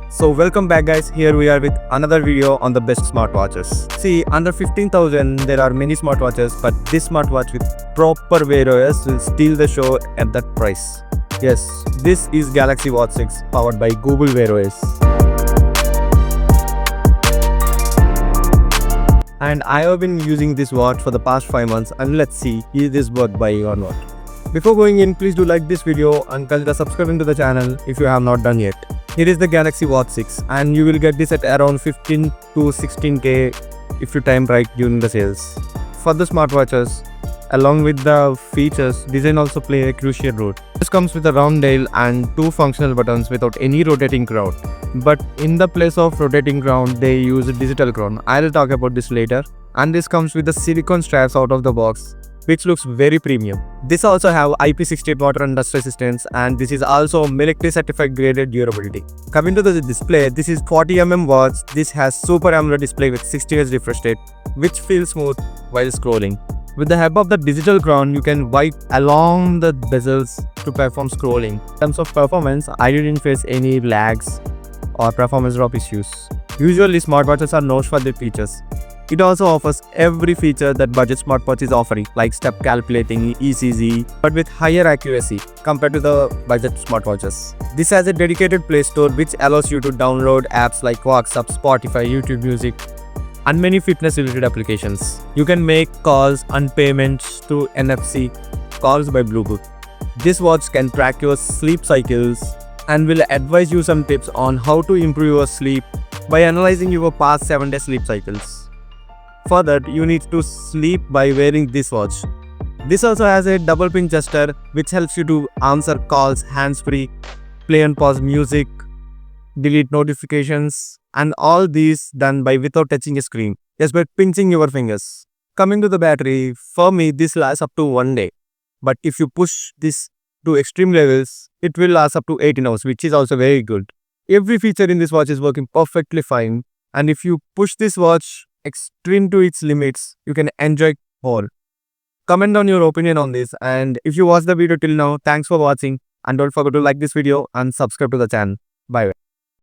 So welcome back guys, here we are with another video on the best smartwatches. See, under 15,000 there are many smartwatches, but this smartwatch with proper Wear OS will steal the show at that price. Yes, this is Galaxy Watch 6 powered by Google Wear OS. And I have been using this watch for the past 5 months, and let's see is this worth buying or not. Before going in, please do like this video and consider subscribing to the channel if you have not done yet. Here is the Galaxy Watch 6 and you will get this at around 15 to 16k if you time right during the sales. For the smartwatches, along with the features, design also play a crucial role. This comes with a round dial and two functional buttons without any rotating crown. But in the place of rotating crown, they use a digital crown. I'll talk about this later. And this comes with the silicone straps out of the box, which looks very premium. This also have IP68 water and dust resistance, and this is also military certified graded durability. Coming to the display, this is 40mm watch. This has Super AMOLED display with 60Hz refresh rate, which feels smooth while scrolling. With the help of the digital crown, you can wipe along the bezels to perform scrolling. In terms of performance, I didn't face any lags or performance drop issues. Usually, smartwatches are known for their features. It also offers every feature that budget smartwatch is offering, like step calculating, ECG, but with higher accuracy compared to the budget smartwatches. This has a dedicated Play Store which allows you to download apps like WhatsApp, Spotify, YouTube Music, and many fitness-related applications. You can make calls and payments through NFC calls by Bluetooth. This watch can track your sleep cycles and will advise you some tips on how to improve your sleep by analyzing your past 7-day sleep cycles. For that, you need to sleep by wearing this watch. This also has a double pin gesture which helps you to answer calls hands-free, play and pause music, delete notifications, and all these done by without touching a screen, just by pinching your fingers. Coming to the battery, for me this lasts up to 1 day. But if you push this to extreme levels, it will last up to 18 hours, which is also very good. Every feature in this watch is working perfectly fine, and if you push this watch extreme to its limits, you can enjoy more. Comment down your opinion on this, and if you watched the video till now, thanks for watching, and don't forget to like this video and subscribe to the channel. Bye.